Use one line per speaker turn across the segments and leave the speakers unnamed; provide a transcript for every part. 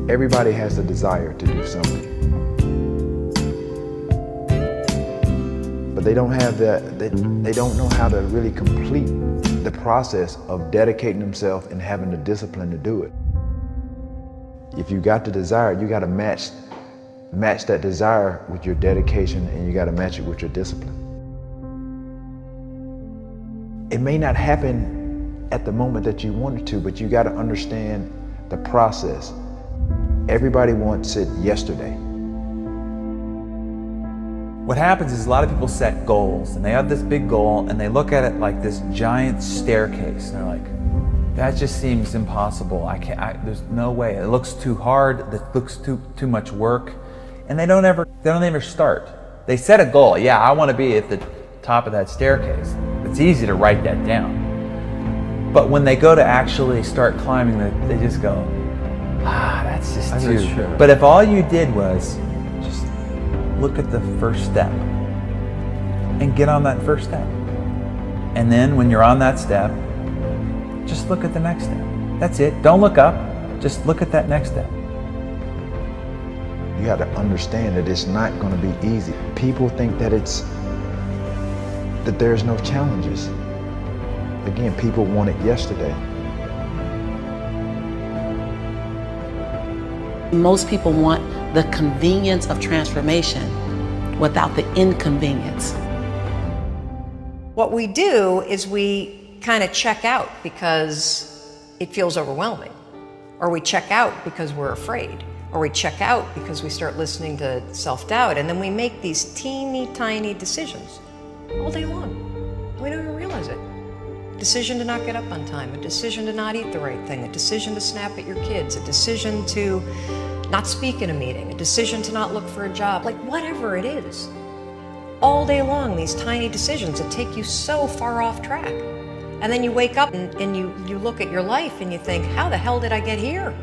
Everybody has a desire to do something, but they don't have that. They don't know how to really complete the process of dedicating themselves and having the discipline to do it. If you got the desire, you got to match that desire with your dedication, and you got to match it with your discipline. It may not happen at the moment that you want it to, but you got to understand the process. Everybody wants it yesterday.
What happens is a lot of people set goals, and they have this big goal, and they look at it like this giant staircase, and they're like, that just seems impossible. There's no way. It looks too hard. It looks too much work, and they don't ever start. They set a goal. Yeah, I want to be at the top of that staircase. It's easy to write that down, but when they go to actually start climbing, they just go, that's just too. True. But if all you did was just look at the first step and get on that first step, and then when you're on that step, just look at the next step. That's it. Don't look up. Just look at that next step.
You got to understand that it's not going to be easy. People think that there's no challenges. Again, people want it yesterday.
Most people want the convenience of transformation without the inconvenience.
What we do is we kind of check out because it feels overwhelming, or we check out because we're afraid, or we check out because we start listening to self-doubt, and then we make these teeny tiny decisions all day long. We don't even realize it. Decision to not get up on time, a decision to not eat the right thing, a decision to snap at your kids, a decision to not speak in a meeting, a decision to not look for a job, like whatever it is. All day long, these tiny decisions that take you so far off track. And then you wake up and you look at your life and you think, how the hell did I get here?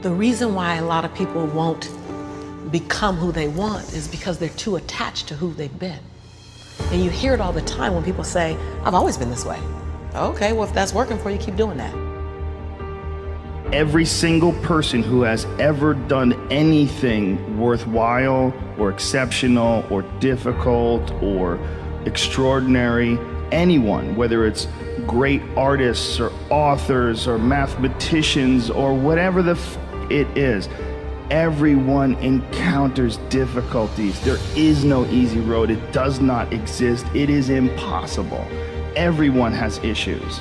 The reason why a lot of people won't become who they want is because they're too attached to who they've been. And you hear it all the time when people say, I've always been this way. Okay, well, if that's working for you, keep doing that.
Every single person who has ever done anything worthwhile or exceptional or difficult or extraordinary, anyone, whether it's great artists or authors or mathematicians or whatever it is, everyone encounters difficulties. There is no easy road. It does not exist. It is impossible. Everyone has issues.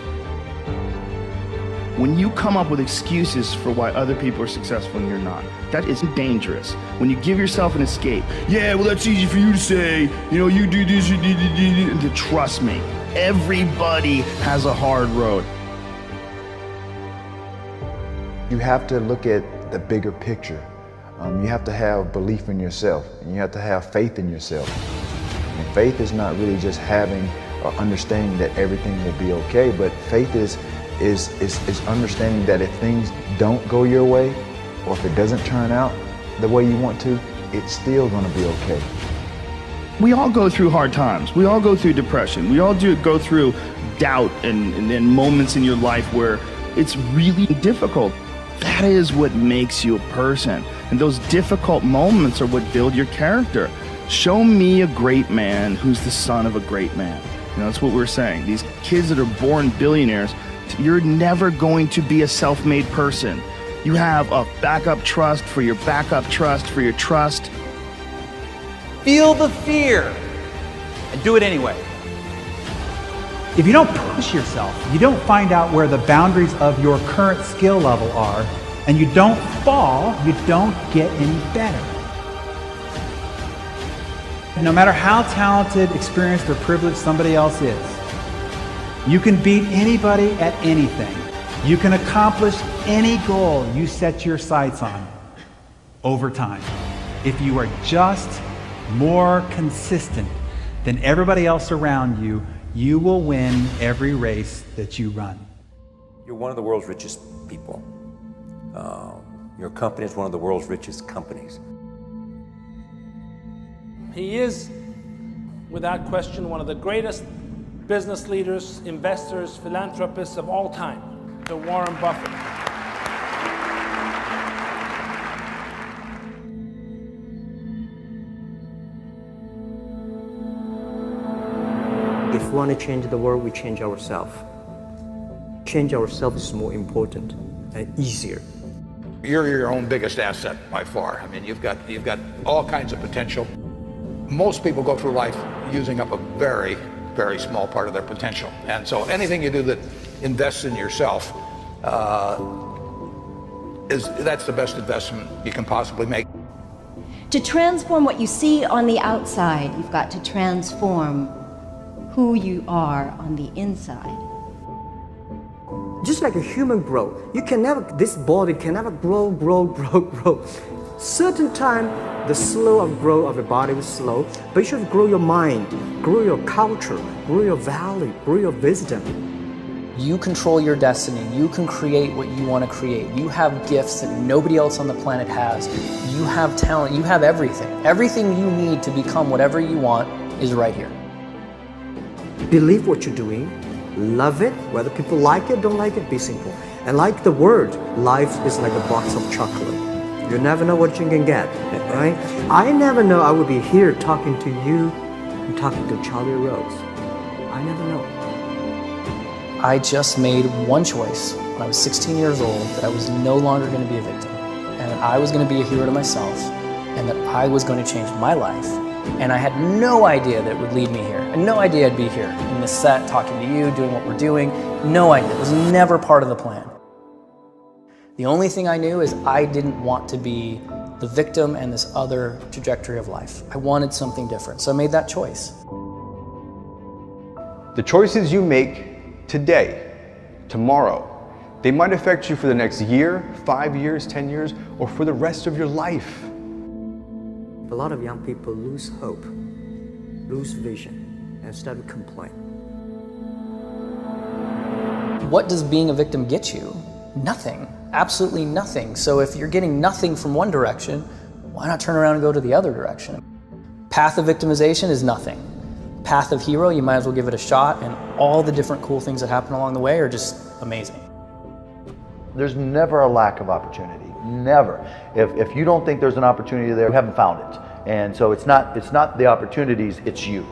When you come up with excuses for why other people are successful and you're not, that is dangerous. When you give yourself an escape, yeah, well, that's easy for you to say, you know, you do this, you do, trust me, everybody has a hard road.
You have to look at the bigger picture. You have to have belief in yourself, and you have to have faith in yourself. And faith is not really just having or understanding that everything will be okay, but faith is understanding that if things don't go your way, or if it doesn't turn out the way you want to, it's still going to be okay.
We all go through hard times. We all go through depression. We all go through doubt and moments in your life where it's really difficult. That is what makes you a person. And those difficult moments are what build your character. Show me a great man who's the son of a great man. You know, that's what we're saying. These kids that are born billionaires, you're never going to be a self-made person. You have a backup trust for your backup trust for your trust.
Feel the fear and do it anyway.
If you don't push yourself, you don't find out where the boundaries of your current skill level are, and you don't fall, you don't get any better. No matter how talented, experienced, or privileged somebody else is, you can beat anybody at anything. You can accomplish any goal you set your sights on over time. If you are just more consistent than everybody else around you, you will win every race that you run.
You're one of the world's richest people. Your company is one of the world's richest companies.
He is, without question, one of the greatest business leaders, investors, philanthropists of all time, the Warren Buffett.
we want to change the world, we change ourselves. Change ourselves is more important and easier.
You're your own biggest asset by far. I mean, you've got all kinds of potential. Most people go through life using up a very, very small part of their potential. And so anything you do that invests in yourself, that's the best investment you can possibly make.
To transform what you see on the outside, you've got to transform who you are on the inside.
Just like a human growth, this body can never grow. Certain time, the slow of growth of a body is slow, but you should grow your mind, grow your culture, grow your value, grow your wisdom.
You control your destiny. You can create what you want to create. You have gifts that nobody else on the planet has. You have talent. You have everything. Everything you need to become whatever you want is right here.
Believe what you're doing. Love it. Whether people like it, don't like it, be simple. And like the word, life is like a box of chocolate. You never know what you can get, right? I never know I would be here talking to you and talking to Charlie Rose. I never know.
I just made one choice when I was 16 years old that I was no longer going to be a victim, and that I was going to be a hero to myself, and that I was going to change my life. And I had no idea that it would lead me here. I had no idea I'd be here in this set, talking to you, doing what we're doing. No idea. It was never part of the plan. The only thing I knew is I didn't want to be the victim and this other trajectory of life. I wanted something different, so I made that choice.
The choices you make today, tomorrow, they might affect you for the next year, 5 years, 10 years, or for the rest of your life.
A lot of young people lose hope, lose vision, and start to complain.
What does being a victim get you? Nothing. Absolutely nothing. So if you're getting nothing from one direction, why not turn around and go to the other direction? Path of victimization is nothing. Path of hero, you might as well give it a shot, and all the different cool things that happen along the way are just amazing.
There's never a lack of opportunity. Never. If you don't think there's an opportunity there, you haven't found it. And so it's not the opportunities, it's you.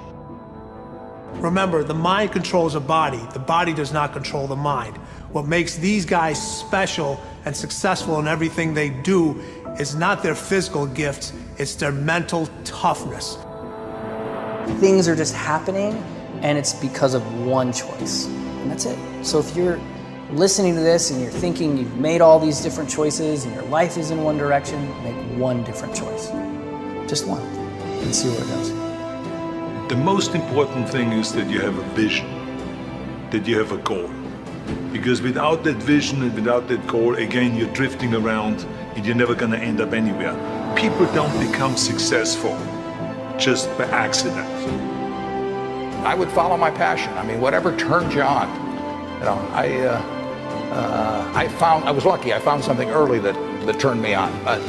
Remember, the mind controls the body does not control the mind. What makes these guys special and successful in everything they do is not their physical gifts, it's their mental toughness.
Things are just happening, and it's because of one choice, and that's it. So if you're listening to this and you're thinking you've made all these different choices and your life is in one direction, make one different choice. Just one, and see where it goes.
The most important thing is that you have a vision, that you have a goal. Because without that vision and without that goal, again, you're drifting around and you're never gonna end up anywhere. People don't become successful just by accident.
I would follow my passion. I mean, whatever turns you on. You know, I was lucky. I found something early that turned me on. But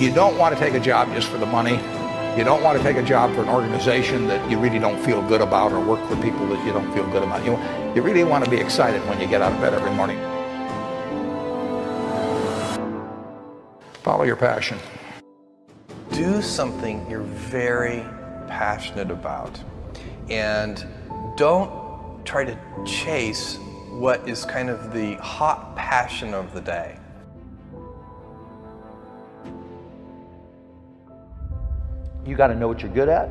you don't want to take a job just for the money. You don't want to take a job for an organization that you really don't feel good about, or work for people that you don't feel good about. You really want to be excited when you get out of bed every morning. Follow your passion.
Do something you're very passionate about, and don't try to chase what is kind of the hot passion of the day.
You got to know what you're good at,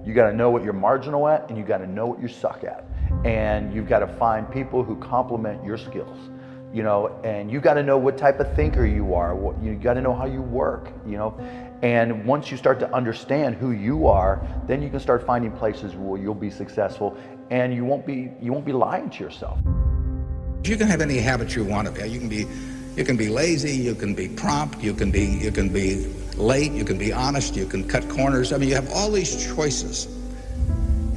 you got to know what you're marginal at, and you got to know what you suck at. And you've got to find people who complement your skills, you know, and you got to know what type of thinker you are, you got to know how you work, you know. And once you start to understand who you are, then you can start finding places where you'll be successful, and you won't be lying to yourself.
You can have any habit you want to be. You can be lazy, you can be prompt, you can be late, you can be honest, you can cut corners. I mean, you have all these choices.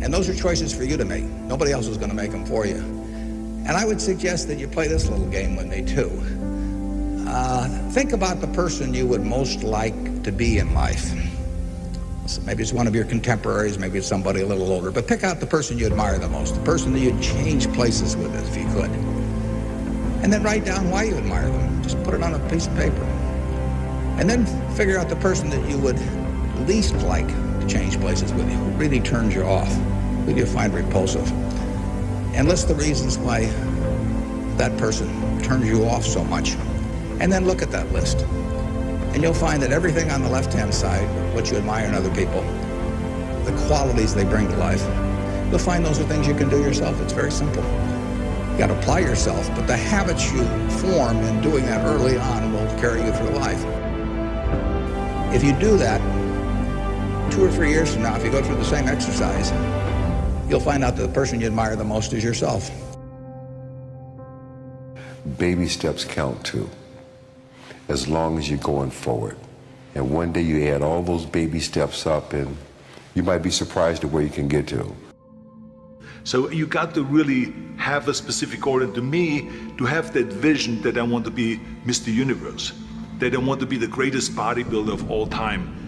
And those are choices for you to make. Nobody else is going to make them for you. And I would suggest that you play this little game with me too. Think about the person you would most like to be in life. So maybe it's one of your contemporaries, maybe it's somebody a little older, but pick out the person you admire the most, the person that you'd change places with if you could. And then write down why you admire them. Just put it on a piece of paper. And then figure out the person that you would least like to change places with you, who really turns you off, who you find repulsive. and list the reasons why that person turns you off so much. And then look at that list. And you'll find that everything on the left-hand side, what you admire in other people, the qualities they bring to life, you'll find those are things you can do yourself. It's very simple. You got to apply yourself, but the habits you form in doing that early on will carry you through life. If you do that, 2 or 3 years from now, if you go through the same exercise, you'll find out that the person you admire the most is yourself.
Baby steps count too, as long as you're going forward. And one day you add all those baby steps up and you might be surprised at where you can get to.
So you got to really have a specific goal. And to me, to have that vision that I want to be Mr. Universe, that I want to be the greatest bodybuilder of all time,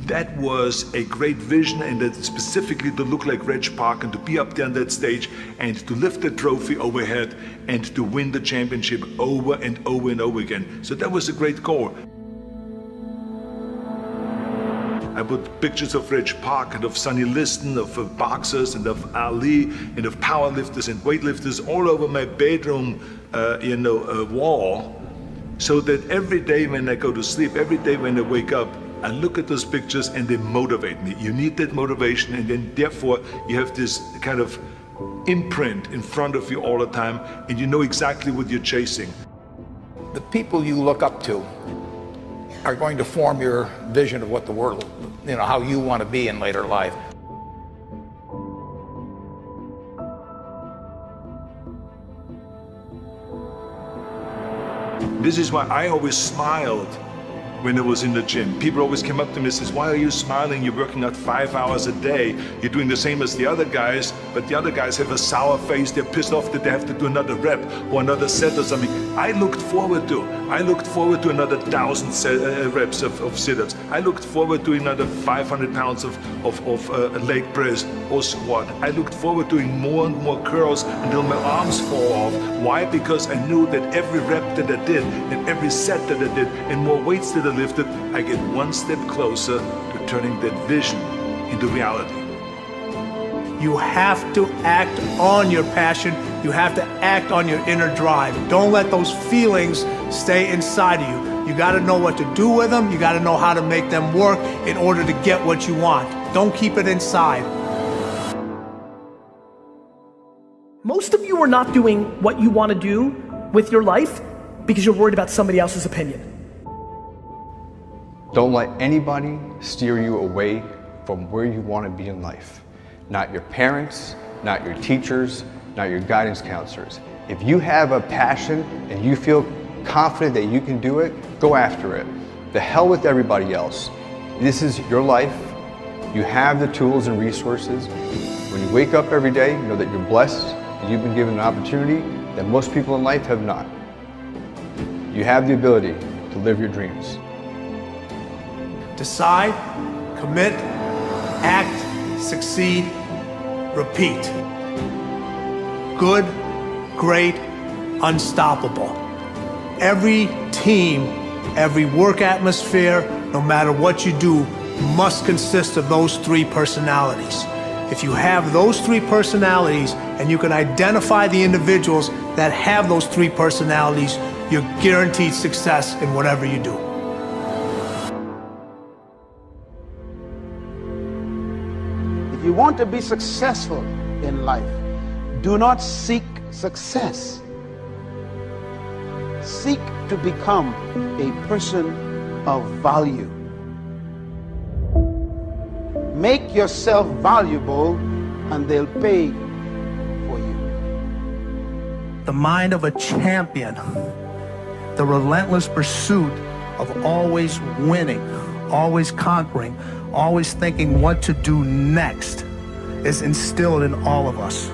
that was a great vision, and that specifically to look like Reg Park and to be up there on that stage and to lift the trophy overhead and to win the championship over and over and over again. So that was a great goal. I put pictures of Reg Park and of Sonny Liston, of boxers and of Ali and of powerlifters and weightlifters all over my bedroom wall, so that every day when I go to sleep, every day when I wake up, I look at those pictures and they motivate me. You need that motivation, and then therefore you have this kind of imprint in front of you all the time, and you know exactly what you're chasing.
The people you look up to are going to form your vision of what the world, how you want to be in later life.
This is why I always smiled when I was in the gym. People always came up to me and says, why are you smiling? You're working out 5 hours a day. You're doing the same as the other guys, but the other guys have a sour face. They're pissed off that they have to do another rep or another set or something. I looked forward to another 1,000 reps of sit-ups. I looked forward to another 500 pounds of leg press or squat. I looked forward to doing more and more curls until my arms fall off. Why? Because I knew that every rep that I did and every set that I did and more weights that I lifted, I get one step closer to turning that vision into reality.
You have to act on your passion. You have to act on your inner drive. Don't let those feelings stay inside of you. You got to know what to do with them. You got to know how to make them work in order to get what you want. Don't keep it inside.
Most of you are not doing what you want to do with your life because you're worried about somebody else's opinion.
Don't let anybody steer you away from where you want to be in life. Not your parents, not your teachers, not your guidance counselors. If you have a passion and you feel confident that you can do it, go after it. The hell with everybody else. This is your life. You have the tools and resources. When you wake up every day, know that you're blessed and you've been given an opportunity that most people in life have not. You have the ability to live your dreams.
Decide, commit, act, succeed, repeat. Good, great, unstoppable. Every team, every work atmosphere, no matter what you do, must consist of those 3 personalities. If you have those 3 personalities and you can identify the individuals that have those 3 personalities, you're guaranteed success in whatever you do.
If you want to be successful in life, do not seek success. Seek to become a person of value. Make yourself valuable and they'll pay for you.
The mind of a champion, the relentless pursuit of always winning, always conquering, always thinking what to do next is instilled in all of us.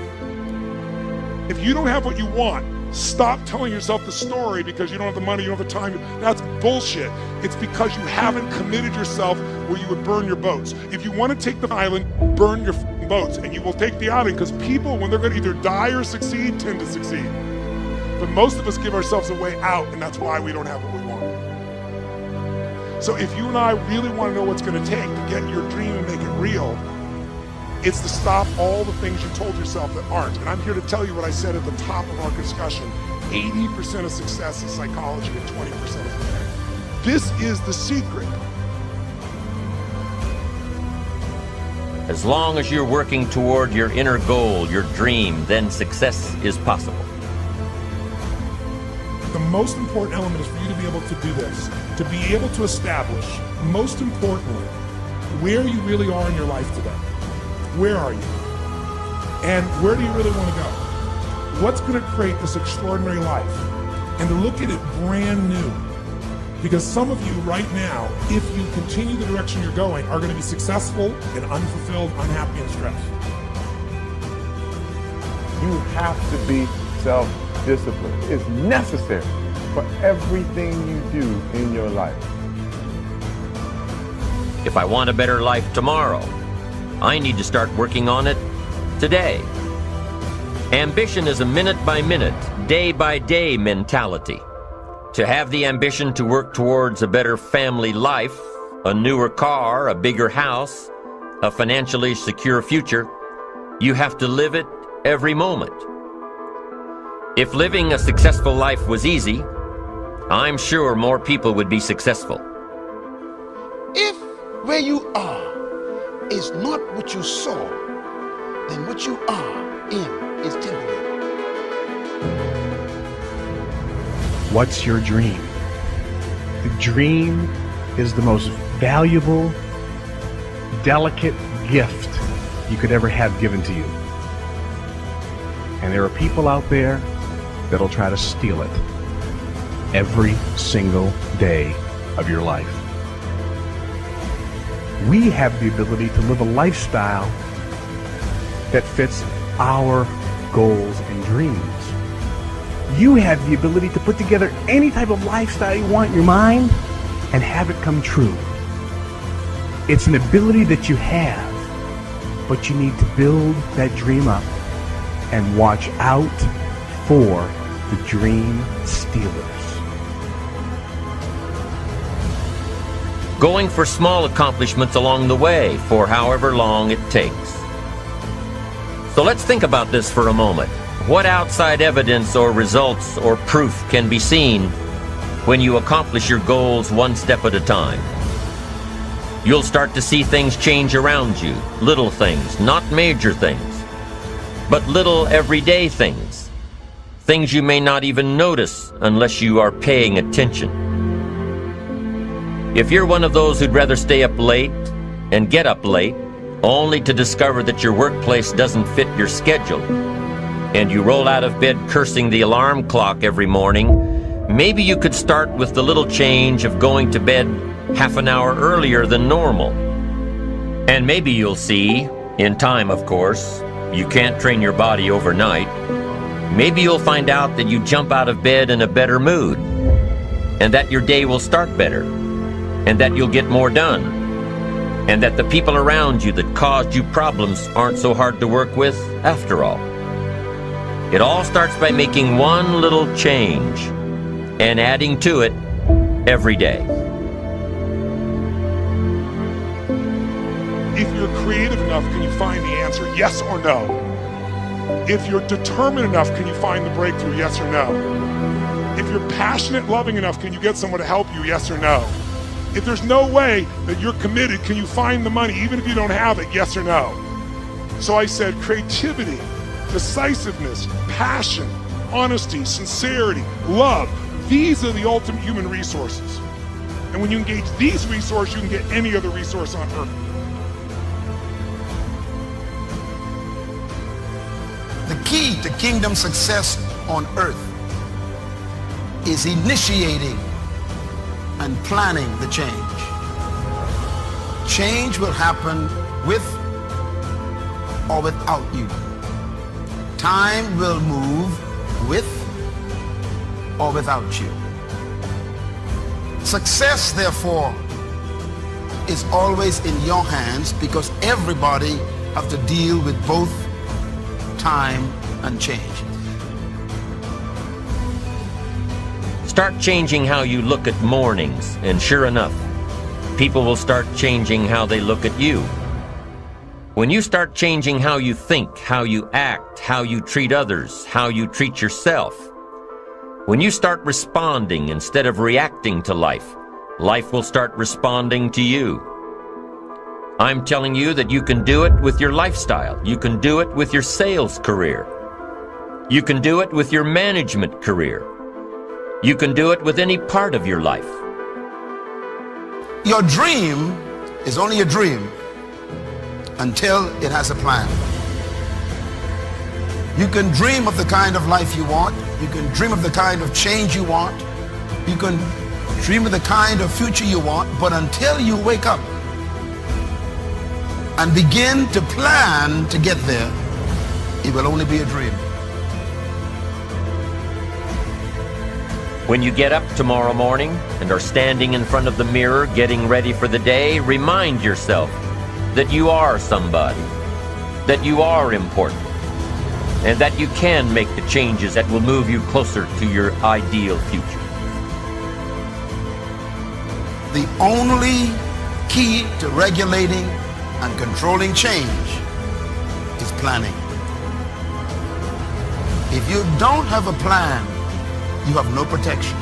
If you don't have what you want, stop telling yourself the story because you don't have the money, you don't have the time. That's bullshit. It's because you haven't committed yourself where you would burn your boats. If you want to take the island, burn your boats, and you will take the island because people, when they're going to either die or succeed, tend to succeed. But most of us give ourselves a way out, and that's why we don't have what we want. So if you and I really want to know what's going to take to get your dream and make it real, It's to stop all the things you told yourself that aren't. And I'm here to tell you what I said at the top of our discussion. 80% of success is psychology and 20% is math. This is the secret.
As long as you're working toward your inner goal, your dream, then success is possible.
The most important element is for you to be able to do this, to be able to establish, most importantly, where you really are in your life today. Where are you? And where do you really want to go? What's going to create this extraordinary life? And to look at it brand new. Because some of you right now, if you continue the direction you're going, are going to be successful and unfulfilled, unhappy, and stressed.
You have to be self-disciplined. It's necessary for everything you do in your life.
If I want a better life tomorrow, I need to start working on it today. Ambition is a minute-by-minute, day-by-day mentality. To have the ambition to work towards a better family life, a newer car, a bigger house, a financially secure future, you have to live it every moment. If living a successful life was easy, I'm sure more people would be successful.
If where you are is not what you saw, then what you are in is temporary.
What's your dream? The dream is the most valuable, delicate gift you could ever have given to you. And there are people out there that'll try to steal it every single day of your life. We have the ability to live a lifestyle that fits our goals and dreams. You have the ability to put together any type of lifestyle you want in your mind and have it come true. It's an ability that you have, but you need to build that dream up and watch out for the dream stealers.
Going for small accomplishments along the way for however long it takes. So let's think about this for a moment. What outside evidence or results or proof can be seen when you accomplish your goals one step at a time? You'll start to see things change around you, little things, not major things, but little everyday things, things you may not even notice unless you are paying attention. If you're one of those who'd rather stay up late and get up late, only to discover that your workplace doesn't fit your schedule, and you roll out of bed cursing the alarm clock every morning, maybe you could start with the little change of going to bed half an hour earlier than normal. And maybe you'll see, in time of course, you can't train your body overnight, maybe you'll find out that you jump out of bed in a better mood, and that your day will start better, and that you'll get more done, and that the people around you that caused you problems aren't so hard to work with after all. It all starts by making one little change and adding to it every day.
If you're creative enough, can you find the answer, yes or no? If you're determined enough, can you find the breakthrough, yes or no? If you're passionate, loving enough, can you get someone to help you, yes or no? If there's no way that you're committed, can you find the money, even if you don't have it, yes or no? So I said creativity, decisiveness, passion, honesty, sincerity, love. These are the ultimate human resources. And when you engage these resources, you can get any other resource on earth.
The key to kingdom success on earth is initiating and planning the change. Change will happen with or without you. Time will move with or without you. Success, therefore, is always in your hands because everybody have to deal with both time and change.
Start changing how you look at mornings, and sure enough, people will start changing how they look at you. When you start changing how you think, how you act, how you treat others, how you treat yourself, when you start responding instead of reacting to life, life will start responding to you. I'm telling you that you can do it with your lifestyle. You can do it with your sales career. You can do it with your management career. You can do it with any part of your life.
Your dream is only a dream until it has a plan. You can dream of the kind of life you want. You can dream of the kind of change you want. You can dream of the kind of future you want, but until you wake up and begin to plan to get there, it will only be a dream.
When you get up tomorrow morning and are standing in front of the mirror getting ready for the day, remind yourself that you are somebody, that you are important, and that you can make the changes that will move you closer to your ideal future.
The only key to regulating and controlling change is planning. If you don't have a plan, you have no protection.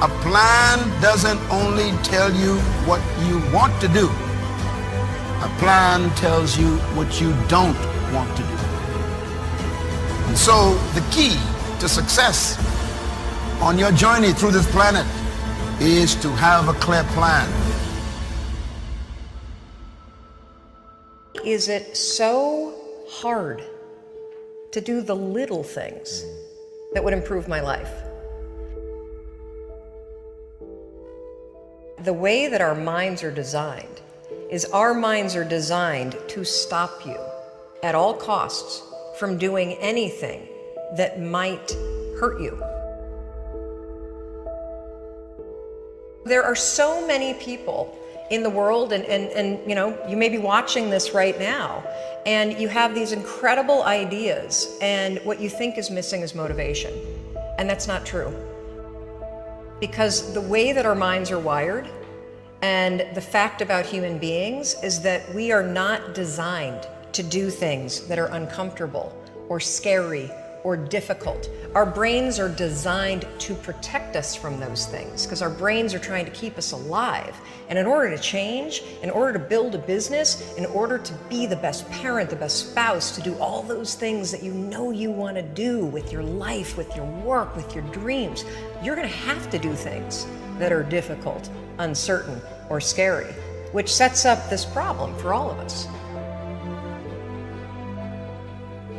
A plan doesn't only tell you what you want to do. A plan tells you what you don't want to do. And so the key to success on your journey through this planet is to have a clear plan.
Is it so hard to do the little things that would improve my life? The way that our minds are designed is our minds are designed to stop you at all costs from doing anything that might hurt you. There are so many people in the world, and you know, you may be watching this right now, and you have these incredible ideas, and what you think is missing is motivation. And that's not true. Because the way that our minds are wired, and the fact about human beings, is that we are not designed to do things that are uncomfortable or scary or difficult. Our brains are designed to protect us from those things because our brains are trying to keep us alive. And in order to change, in order to build a business, in order to be the best parent, the best spouse, to do all those things that you know you want to do with your life, with your work, with your dreams, you're going to have to do things that are difficult, uncertain, or scary, which sets up this problem for all of us.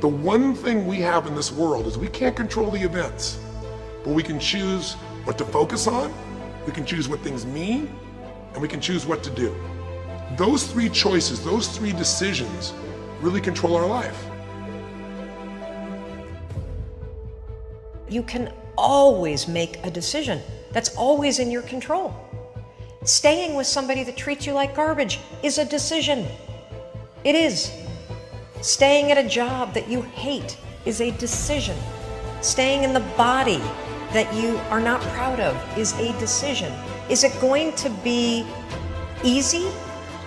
The one thing we have in this world is we can't control the events, but we can choose what to focus on, we can choose what things mean, and we can choose what to do. Those three choices, those three decisions really control our life.
You can always make a decision. That's always in your control. Staying with somebody that treats you like garbage is a decision. It is. Staying at a job that you hate is a decision. Staying in the body that you are not proud of is a decision. Is it going to be easy?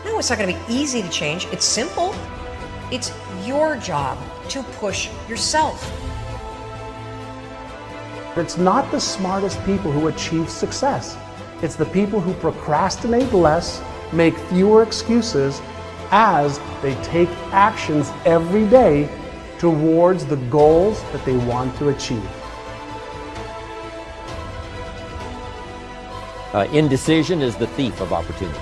No, it's not going to be easy to change. It's simple. It's your job to push yourself.
It's not the smartest people who achieve success. It's the people who procrastinate less, make fewer excuses, as they take actions every day towards the goals that they want to achieve.
Indecision is the thief of opportunity.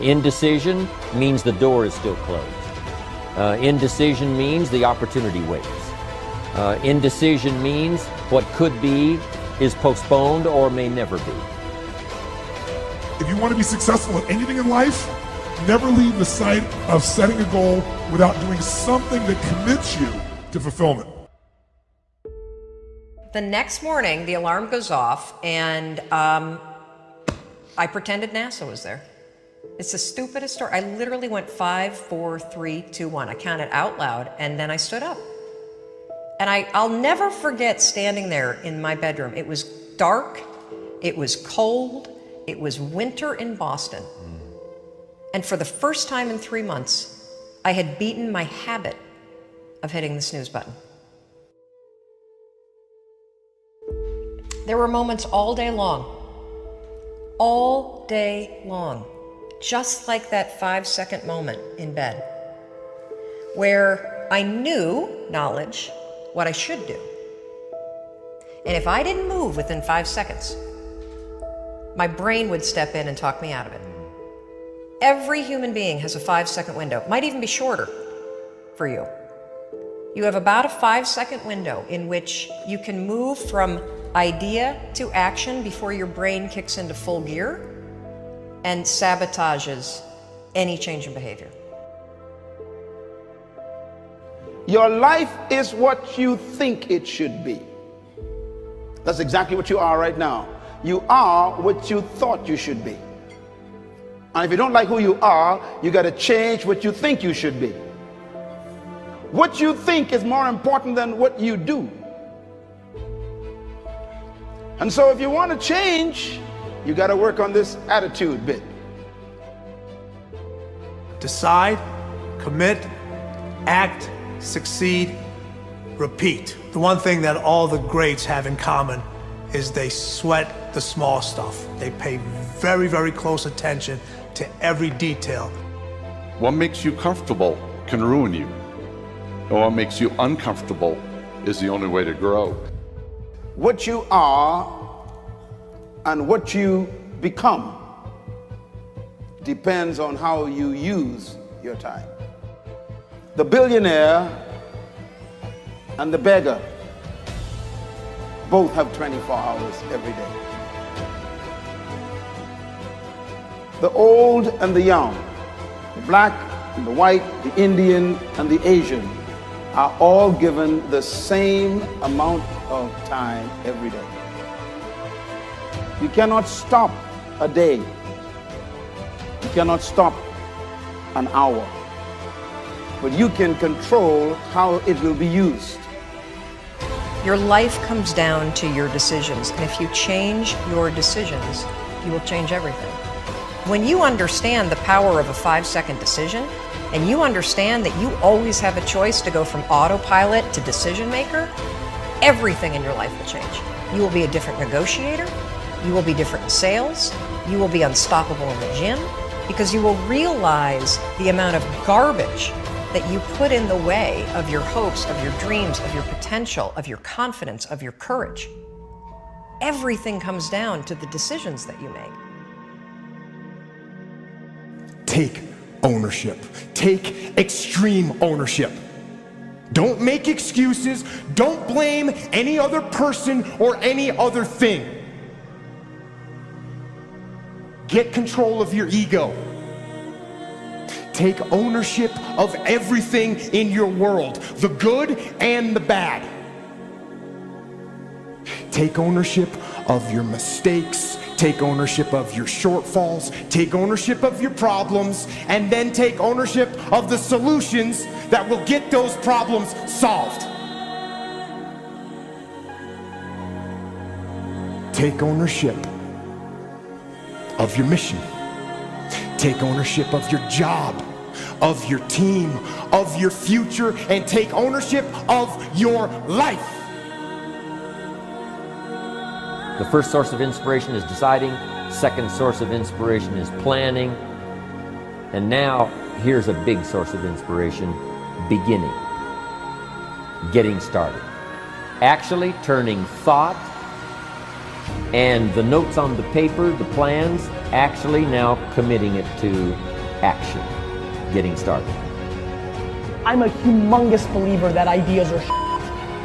Indecision means the door is still closed. Indecision means the opportunity waits. Indecision means what could be is postponed or may never be.
If you want to be successful at anything in life, never leave the sight of setting a goal without doing something that commits you to fulfillment.
The next morning, the alarm goes off, and I pretended NASA was there. It's the stupidest story. I literally went 5, 4, 3, 2, 1. I counted out loud, and then I stood up. And I'll never forget standing there in my bedroom. It was dark, it was cold, it was winter in Boston. And for the first time in 3 months, I had beaten my habit of hitting the snooze button. There were moments all day long, just like that 5-second moment in bed, where I knew, knowledge, what I should do. And if I didn't move within 5 seconds, my brain would step in and talk me out of it. Every human being has a 5-second window, might even be shorter for you. You have about a 5-second window in which you can move from idea to action before your brain kicks into full gear and sabotages any change in behavior.
Your life is what you think it should be. That's exactly what you are right now. You are what you thought you should be. And if you don't like who you are, you got to change what you think you should be. What you think is more important than what you do. And so if you want to change, you got to work on this attitude bit.
Decide, commit, act, succeed, repeat. The one thing that all the greats have in common is they sweat the small stuff. They pay very, very close attention to every detail.
What makes you comfortable can ruin you. And what makes you uncomfortable is the only way to grow.
What you are and what you become depends on how you use your time. The billionaire and the beggar both have 24 hours every day. The old and the young, the black and the white, the Indian and the Asian are all given the same amount of time every day. You cannot stop a day. You cannot stop an hour. But you can control how it will be used.
Your life comes down to your decisions, and if you change your decisions, you will change everything. When you understand the power of a 5-second decision, and you understand that you always have a choice to go from autopilot to decision maker, everything in your life will change. You will be a different negotiator, you will be different in sales, you will be unstoppable in the gym, because you will realize the amount of garbage that you put in the way of your hopes, of your dreams, of your potential, of your confidence, of your courage. Everything comes down to the decisions that you make.
Take ownership. Take extreme ownership. Don't make excuses. Don't blame any other person or any other thing. Get control of your ego. Take ownership of everything in your world, the good and the bad. Take ownership of your mistakes, take ownership of your shortfalls, take ownership of your problems, and then take ownership of the solutions that will get those problems solved. Take ownership of your mission. Take ownership of your job, of your team, of your future, and take ownership of your life.
The first source of inspiration is deciding. Second source of inspiration is planning. And now, here's a big source of inspiration, beginning. Getting started. Actually turning thought and the notes on the paper, the plans, actually now committing it to action. Getting started.
I'm a humongous believer that ideas are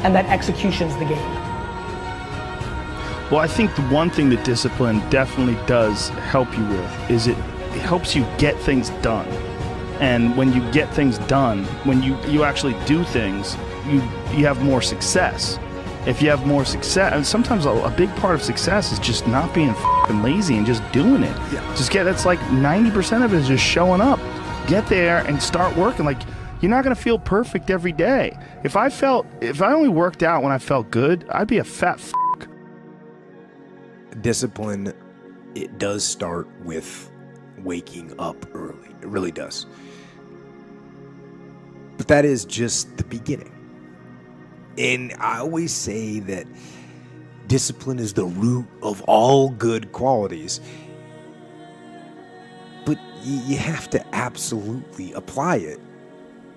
and that execution's the game.
Well, I think the one thing that discipline definitely does help you with is it helps you get things done. And when you get things done, when you actually do things, you have more success. If you have more success, and sometimes a big part of success is just not being f***ing lazy and just doing it. Yeah. That's like 90% of it is just showing up. Get there and start working. Like, you're not gonna feel perfect every day. If I only worked out when I felt good, I'd be a fat f***.
Discipline, it does start with
waking up early. It really does. But that is just the beginning. And I always say that discipline is the root of all good qualities. But you have to absolutely apply it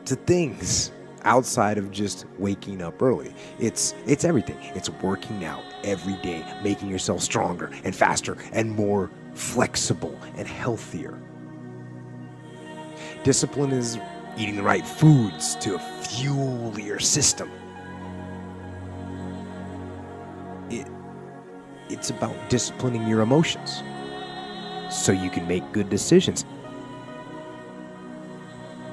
to things outside of just waking up early. It's everything. It's working out every day, making yourself stronger and faster and more flexible and healthier. Discipline is eating the right foods to fuel your system. It's about disciplining your emotions so you can make good decisions.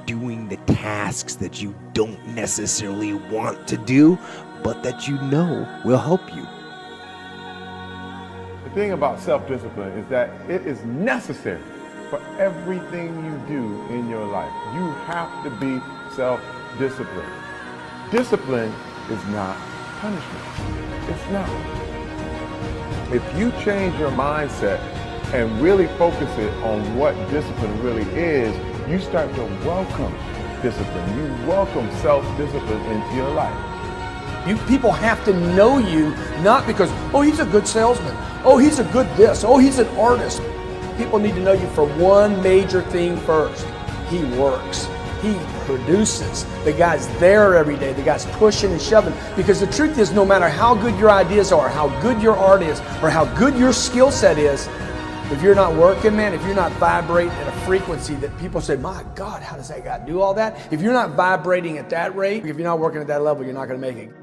Doing the tasks that you don't necessarily want to do, but that you know will help you.
The thing about self-discipline is that it is necessary for everything you do in your life. You have to be self-disciplined. Discipline is not punishment. It's not. If you change your mindset and really focus it on what discipline really is, you start to welcome discipline. You welcome self-discipline into your life.
You people have to know you, not because, oh, he's a good salesman. Oh, he's a good this. Oh, he's an artist. People need to know you for one major thing first. He works. He produces. The guy's there every day. The guy's pushing and shoving. Because the truth is, no matter how good your ideas are, how good your art is, or how good your skill set is, if you're not working, man, if you're not vibrating at a frequency that people say, my God, how does that guy do all that? If you're not vibrating at that rate, if you're not working at that level, you're not going to make it.